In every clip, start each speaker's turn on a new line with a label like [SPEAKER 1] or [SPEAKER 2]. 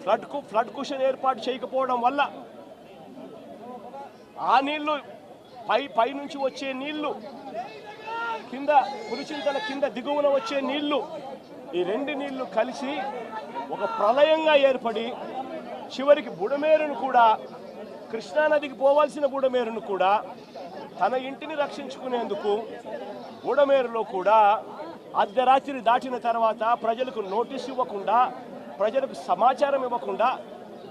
[SPEAKER 1] Flood cushion ఏర్పాటు చేయకపోవడం వల్ల ఆ నీళ్లు పై నుంచి వచ్చే నీళ్లు కింద పులిచింతల కింద దిగువన వచ్చే నీళ్లు ఈ రెండు నీళ్లు కలిసి ఒక ప్రళయంగా ఏర్పడి చివరికి బుడమేరును కూడా కృష్ణానదికి పోవాల్సిన బుడమేరును కూడా తన ఇంటిని రక్షించుకునేందుకు బుడమేరులో కూడా అర్ధరాత్రి దాటిన తర్వాత ప్రజలకు నోటీసు ఇవ్వకుండా ప్రజలకు సమాచారం ఇవ్వకుండా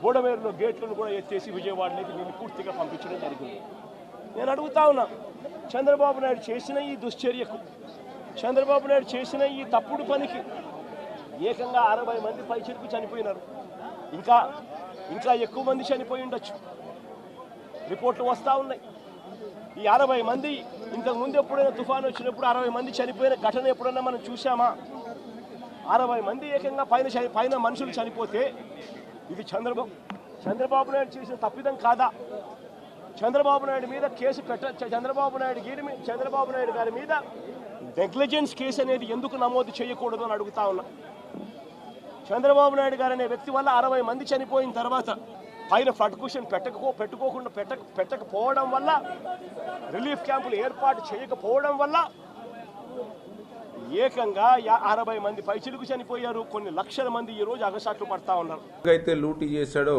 [SPEAKER 1] బుడమేరులో గేట్లను కూడా ఎత్తేసి విజయవాడలోకి నేను పూర్తిగా పంపించడం జరిగింది. నేను అడుగుతా ఉన్నా, చంద్రబాబు నాయుడు చేసిన ఈ దుశ్చర్యకు, చంద్రబాబు నాయుడు చేసిన ఈ తప్పుడు పనికి ఏకంగా 60 మంది పైచిలకు చనిపోయినారు. ఇంకా ఎక్కువ మంది చనిపోయి ఉండొచ్చు. రిపోర్ట్లు వస్తూ ఉన్నాయి. ఈ 60 మంది ఇంతకు ముందు ఎప్పుడైనా తుఫాను వచ్చినప్పుడు 60 మంది చనిపోయిన ఘటన ఎప్పుడైనా మనం చూసామా? 60 మంది ఏకంగా పైన మనుషులు చనిపోతే ఇది చంద్రబాబు నాయుడు చేసిన తప్పిదం కాదా? చంద్రబాబు నాయుడు మీద కేసు చంద్రబాబు నాయుడు గారి మీద నెగ్లిజెన్స్ కేసు అనేది ఎందుకు నమోదు చేయకూడదు అని అడుగుతా ఉన్నా. చంద్రబాబు నాయుడు గారు అనే వ్యక్తి వల్ల 60 మంది చనిపోయిన తర్వాత పైన ఫ్లడ్ కుషన్ పెట్టకపోవడం వల్ల, రిలీఫ్ క్యాంపులు ఏర్పాటు చేయకపోవడం వల్ల ఏకంగా 60 మంది పైచిలుకు చనిపోయారు. కొన్ని లక్షల మంది ఈ రోజు అగసాట్లు పడతా ఉన్నారు.
[SPEAKER 2] అయితే లూటీ చేశాడో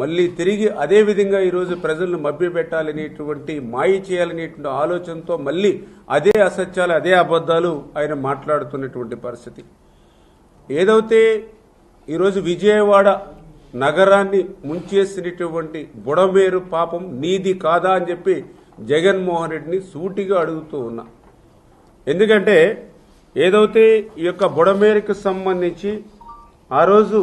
[SPEAKER 2] మళ్ళీ తిరిగి అదే విధంగా ఈరోజు ప్రజలను మభ్యపెట్టాలనేటువంటి మాయ చేయాలనేటువంటి ఆలోచనతో మళ్ళీ అదే అసత్యాలు అదే అబద్ధాలు ఆయన మాట్లాడుతున్నటువంటి పరిస్థితి. ఏదైతే ఈరోజు విజయవాడ నగరాన్ని ముంచేసినటువంటి బుడమేరు పాపం నీది కాదా అని చెప్పి జగన్మోహన్ రెడ్డిని సూటిగా అడుగుతూ ఉన్నా. ఎందుకంటే ఏదైతే ఈ యొక్క బుడమేరుకు సంబంధించి ఆ రోజు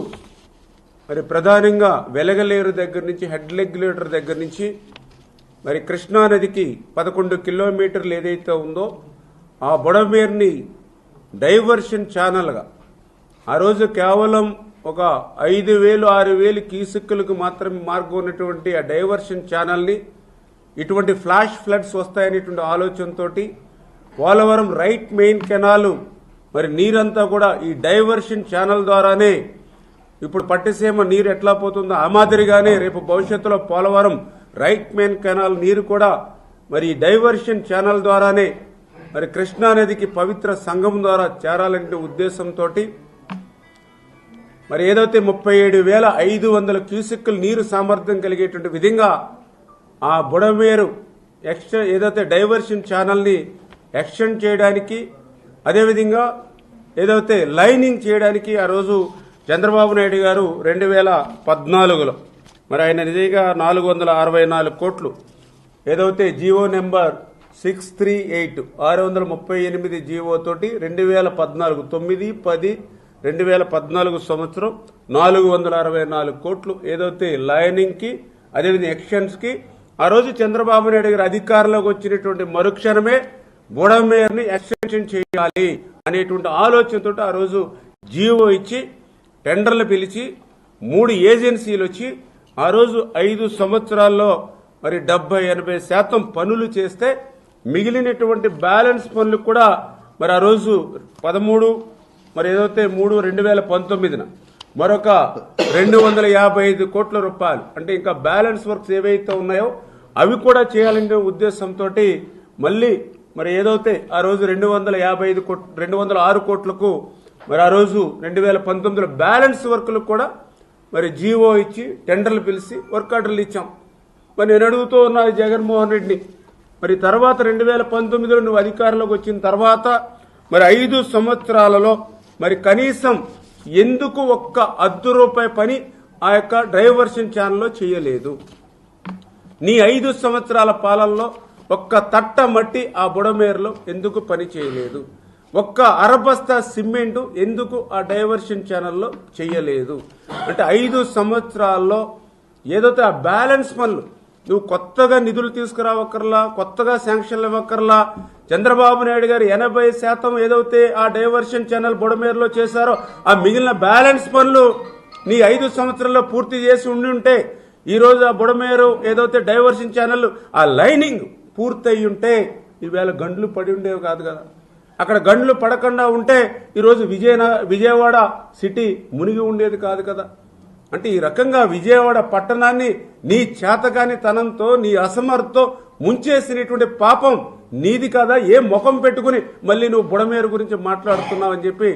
[SPEAKER 2] మరి ప్రధానంగా వెలగలేరు దగ్గర నుంచి హెడ్ రెగ్యులేటర్ దగ్గర నుంచి మరి కృష్ణానదికి 11 కిలోమీటర్లు ఏదైతే ఉందో ఆ బుడమేరుని డైవర్షన్ ఛానల్గా ఆ రోజు కేవలం ఒక 5,000-6,000 క్యూసెక్కులకు మాత్రమే మార్గం ఉన్నటువంటి ఆ డైవర్షన్ ఛానల్ని ఇటువంటి ఫ్లాష్ ఫ్లడ్స్ వస్తాయనేటువంటి ఆలోచనతో పోలవరం రైట్ మెయిన్ కెనాల్ మరి నీరంతా కూడా ఈ డైవర్షన్ ఛానల్ ద్వారానే ఇప్పుడు పట్టిసీమ నీరు ఎట్లా పోతుందో ఆ మాదిరిగానే రేపు భవిష్యత్తులో పోలవరం రైట్ మెయిన్ కెనాల్ నీరు కూడా మరి డైవర్షన్ ఛానల్ ద్వారానే మరి కృష్ణానదికి పవిత్ర సంగమం ద్వారా చేరాలనే ఉద్దేశంతో మరి ఏదైతే 37,500 క్యూసెక్కుల నీరు సామర్థ్యం కలిగేటువంటి విధంగా ఆ బుడమేరు ఏదైతే డైవర్షన్ ఛానల్ని ఎక్స్టెండ్ చేయడానికి, అదేవిధంగా ఏదైతే లైనింగ్ చేయడానికి ఆ రోజు చంద్రబాబు నాయుడు గారు 2014లో మరి ఆయన నిజంగా 464 కోట్లు ఏదైతే జీవో నెంబర్ 638 638 జీవో తోటి 2014 సంవత్సరం 464 కోట్లు ఏదైతే లైనింగ్ కి అదేవిధంగా ఎక్స్టెన్స్ కి ఆ రోజు చంద్రబాబు నాయుడు గారు అధికారంలోకి వచ్చినటువంటి మరుక్షణమే బుడమేరుని ఎక్స్టెన్షన్ చేయాలి అనేటువంటి ఆలోచనతో ఆ రోజు జీవో ఇచ్చి టెండర్లు పిలిచి 3 ఏజెన్సీలు వచ్చి ఆ రోజు 5 సంవత్సరాల్లో మరి 70-80% పనులు చేస్తే మిగిలినటువంటి బ్యాలెన్స్ పనులు కూడా మరి ఆ రోజు 13 మరి ఏదైతే 3/2019 మరొక 255 కోట్ల రూపాయలు అంటే ఇంకా బ్యాలెన్స్ వర్క్స్ ఏవైతే ఉన్నాయో అవి కూడా చేయాలనే ఉద్దేశంతో మళ్ళీ మరి ఏదైతే ఆ రోజు 206 కోట్లకు మరి ఆ రోజు 2019లో బ్యాలెన్స్ వర్కులకు కూడా మరి జీవో ఇచ్చి టెండర్లు పిలిచి వర్క్ ఆర్డర్లు ఇచ్చాం. మరి నేను అడుగుతూ ఉన్నా జగన్మోహన్ రెడ్డిని, మరి తర్వాత 2019లో నువ్వు అధికారంలోకి వచ్చిన తర్వాత మరి 5 సంవత్సరాలలో మరి కనీసం ఎందుకు ఒక్క ₹1 పని ఆ యొక్క డైవర్షన్ ఛానల్లో చేయలేదు? నీ 5 సంవత్సరాల పాలనలో ఒక్క తట్ట మట్టి ఆ బుడమేరులో ఎందుకు పని చేయలేదు? ఒక్క అరబస్తా సిమెంటు ఎందుకు ఆ డైవర్షన్ ఛానల్లో చేయలేదు? అంటే 5 సంవత్సరాల్లో ఏదైతే ఆ బ్యాలెన్స్ పనులు నువ్వు కొత్తగా నిధులు తీసుకురావక్కర్లా, కొత్తగా శాంక్షన్లు ఇవ్వక్కర్లా. చంద్రబాబు నాయుడు గారు 80% ఏదైతే ఆ డైవర్షన్ ఛానల్ బుడమేరులో చేశారో ఆ మిగిలిన బ్యాలెన్స్ పనులు నీ 5 సంవత్సరాల్లో పూర్తి చేసి ఉండి ఈ రోజు ఆ బుడమేరు ఏదైతే డైవర్షన్ ఛానల్ ఆ లైనింగ్ పూర్తయి ఉంటే ఈవేళ గండ్లు పడి ఉండేవి కాదు కదా. అక్కడ గండ్లు పడకుండా ఉంటే ఈరోజు విజయవాడ సిటీ మునిగి ఉండేది కాదు కదా. అంటే ఈ రకంగా విజయవాడ పట్టణాన్ని నీ చేతకాని తనంతో నీ అసమర్థతో ముంచేసినటువంటి పాపం నీది కాదా? ఏ ముఖం పెట్టుకుని మళ్ళీ నువ్వు బుడమేరు గురించి మాట్లాడుతున్నావు అని చెప్పి